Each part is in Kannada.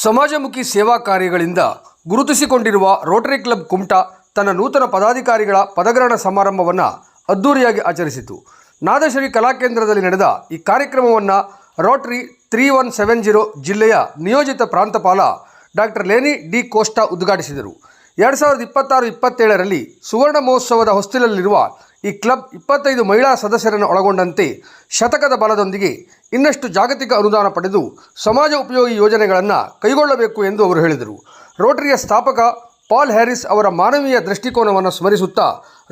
ಸಮಾಜಮುಖಿ ಸೇವಾ ಕಾರ್ಯಗಳಿಂದ ಗುರುತಿಸಿಕೊಂಡಿರುವ ರೋಟರಿ ಕ್ಲಬ್ ಕುಮಟಾ ತನ್ನ ನೂತನ ಪದಾಧಿಕಾರಿಗಳ ಪದಗ್ರಹಣ ಸಮಾರಂಭವನ್ನು ಅದ್ದೂರಿಯಾಗಿ ಆಚರಿಸಿತು. ನಾದಶ್ರೀ ಕಲಾಕೇಂದ್ರದಲ್ಲಿ ನಡೆದ ಈ ಕಾರ್ಯಕ್ರಮವನ್ನು ರೋಟರಿ 3170 ಜಿಲ್ಲೆಯ ನಿಯೋಜಿತ ಪ್ರಾಂತಪಾಲ ಡಾಕ್ಟರ್ ಲೇನಿ ಡಿ ಕೋಸ್ಟಾ ಉದ್ಘಾಟಿಸಿದರು. 2026-27ರಲ್ಲಿ ಸುವರ್ಣ ಮಹೋತ್ಸವದ ಹೊಸ್ತಿಲಲ್ಲಿರುವ ಈ ಕ್ಲಬ್ 25 ಮಹಿಳಾ ಸದಸ್ಯರನ್ನು ಒಳಗೊಂಡಂತೆ ಶತಕದ ಬಲದೊಂದಿಗೆ ಇನ್ನಷ್ಟು ಜಾಗತಿಕ ಅನುದಾನ ಪಡೆದು ಸಮಾಜ ಉಪಯೋಗಿ ಯೋಜನೆಗಳನ್ನು ಕೈಗೊಳ್ಳಬೇಕು ಎಂದು ಅವರು ಹೇಳಿದರು. ರೋಟರಿಯ ಸ್ಥಾಪಕ ಪಾಲ್ ಹ್ಯಾರಿಸ್ ಅವರ ಮಾನವೀಯ ದೃಷ್ಟಿಕೋನವನ್ನು ಸ್ಮರಿಸುತ್ತಾ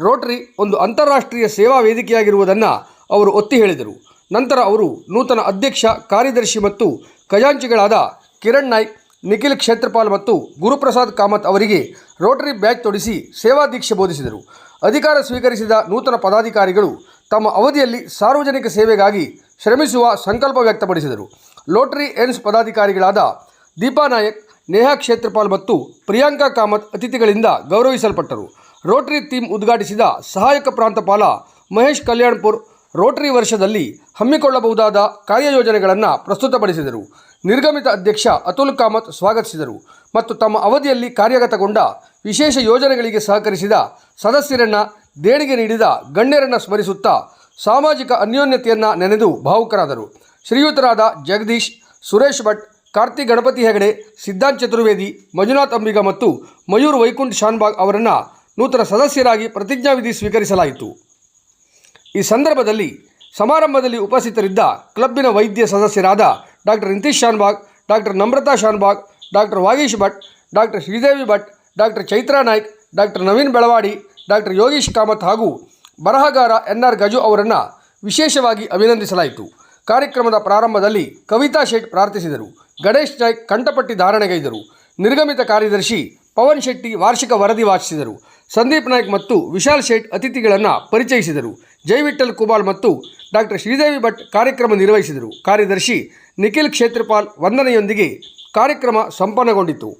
ರೋಟರಿ ಒಂದು ಅಂತಾರಾಷ್ಟ್ರೀಯ ಸೇವಾ ವೇದಿಕೆಯಾಗಿರುವುದನ್ನು ಅವರು ಒತ್ತಿ ಹೇಳಿದರು. ನಂತರ ಅವರು ನೂತನ ಅಧ್ಯಕ್ಷ, ಕಾರ್ಯದರ್ಶಿ ಮತ್ತು ಖಜಾಂಚಿಗಳಾದ ಕಿರಣ್ ನಾಯ್ಕ್, ನಿಖಿಲ್ ಕ್ಷೇತ್ರಪಾಲ್ ಮತ್ತು ಗುರುಪ್ರಸಾದ್ ಕಾಮತ್ ಅವರಿಗೆ ರೋಟರಿ ಬ್ಯಾಚ್ ತೊಡಿಸಿ ಸೇವಾ ದೀಕ್ಷೆ ಬೋಧಿಸಿದರು. ಅಧಿಕಾರ ಸ್ವೀಕರಿಸಿದ ನೂತನ ಪದಾಧಿಕಾರಿಗಳು ತಮ್ಮ ಅವಧಿಯಲ್ಲಿ ಸಾರ್ವಜನಿಕ ಸೇವೆಗಾಗಿ ಶ್ರಮಿಸುವ ಸಂಕಲ್ಪ ವ್ಯಕ್ತಪಡಿಸಿದರು. ರೋಟರಿ ಎನ್ಸ್ ಪದಾಧಿಕಾರಿಗಳಾದ ದೀಪಾ ನಾಯಕ್, ನೇಹಾ ಕ್ಷೇತ್ರಪಾಲ್ ಮತ್ತು ಪ್ರಿಯಾಂಕಾ ಕಾಮತ್ ಅತಿಥಿಗಳಿಂದ ಗೌರವಿಸಲ್ಪಟ್ಟರು. ರೋಟರಿ ಥೀಮ್ ಉದ್ಘಾಟಿಸಿದ ಸಹಾಯಕ ಪ್ರಾಂತಪಾಲ ಮಹೇಶ್ ಕಲ್ಯಾಣ್ಪುರ್ ರೋಟರಿ ವರ್ಷದಲ್ಲಿ ಹಮ್ಮಿಕೊಳ್ಳಬಹುದಾದ ಕಾರ್ಯಯೋಜನೆಗಳನ್ನು ಪ್ರಸ್ತುತಪಡಿಸಿದರು. ನಿರ್ಗಮಿತ ಅಧ್ಯಕ್ಷ ಅತುಲ್ ಕಾಮತ್ ಸ್ವಾಗತಿಸಿದರು ಮತ್ತು ತಮ್ಮ ಅವಧಿಯಲ್ಲಿ ಕಾರ್ಯಗತಗೊಂಡ ವಿಶೇಷ ಯೋಜನೆಗಳಿಗೆ ಸಹಕರಿಸಿದ ಸದಸ್ಯರನ್ನು ದೇಣಿಗೆ ನೀಡಿದ ಗಣ್ಯರನ್ನು ಸ್ಮರಿಸುತ್ತಾ ಸಾಮಾಜಿಕ ಅನ್ಯೋನ್ಯತೆಯನ್ನು ನೆನೆದು ಭಾವುಕರಾದರು. ಶ್ರೀಯುತರಾದ ಜಗದೀಶ್, ಸುರೇಶ್ ಭಟ್, ಕಾರ್ತಿಕ್ ಗಣಪತಿ ಹೆಗಡೆ, ಸಿದ್ಧಾಂತ್ ಚತುರ್ವೇದಿ, ಮಂಜುನಾಥ್ ಅಂಬಿಗ ಮತ್ತು ಮಯೂರ್ ವೈಕುಂಠ್ ಶಾನ್ಭಾಗ್ ಅವರನ್ನು ನೂತನ ಸದಸ್ಯರಾಗಿ ಪ್ರತಿಜ್ಞಾವಿಧಿ ಸ್ವೀಕರಿಸಲಾಯಿತು. ಈ ಸಂದರ್ಭದಲ್ಲಿ ಸಮಾರಂಭದಲ್ಲಿ ಉಪಸ್ಥಿತರಿದ್ದ ಕ್ಲಬ್ಬಿನ ವೈದ್ಯ ಸದಸ್ಯರಾದ doctor Nitish Shanbhag, doctor Namrata Shanbhag, doctor Vagish Bhat, doctor Sridevi Bhat, doctor Chaitra Naik, doctor Naveen Belavadi, doctor Yogish Kamath ಹಾಗೂ ಬರಹಗಾರ NR ಗಜು ಅವರನ್ನು ವಿಶೇಷವಾಗಿ ಅಭಿನಂದಿಸಲಾಯಿತು. ಕಾರ್ಯಕ್ರಮದ ಪ್ರಾರಂಭದಲ್ಲಿ ಕವಿತಾ ಶೇಟ್ ಪ್ರಾರ್ಥಿಸಿದರು. ಗಣೇಶ್ ನಾಯ್ಕ್ ಕಂಠಪಟ್ಟಿ ಧಾರಣೆಗೈದರು. ನಿರ್ಗಮಿತ ಕಾರ್ಯದರ್ಶಿ ಪವನ್ ಶೆಟ್ಟಿ ವಾರ್ಷಿಕ ವರದಿ ವಾಚಿಸಿದರು. ಸಂದೀಪ್ ನಾಯ್ಕ್ ಮತ್ತು ವಿಶಾಲ್ ಶೇಟ್ ಅತಿಥಿಗಳನ್ನು ಪರಿಚಯಿಸಿದರು. ಜೈ ವಿಠಲ್ ಕುಮಾಲ್ ಮತ್ತು ಡಾಕ್ಟರ್ ಶ್ರೀದೇವಿ ಭಟ್ ಕಾರ್ಯಕ್ರಮ ನಿರ್ವಹಿಸಿದರು. ಕಾರ್ಯದರ್ಶಿ ನಿಖಿಲ್ ಕ್ಷೇತ್ರಪಾಲ್ ವಂದನೆಯೊಂದಿಗೆ ಕಾರ್ಯಕ್ರಮ ಸಂಪನ್ನಗೊಂಡಿತು.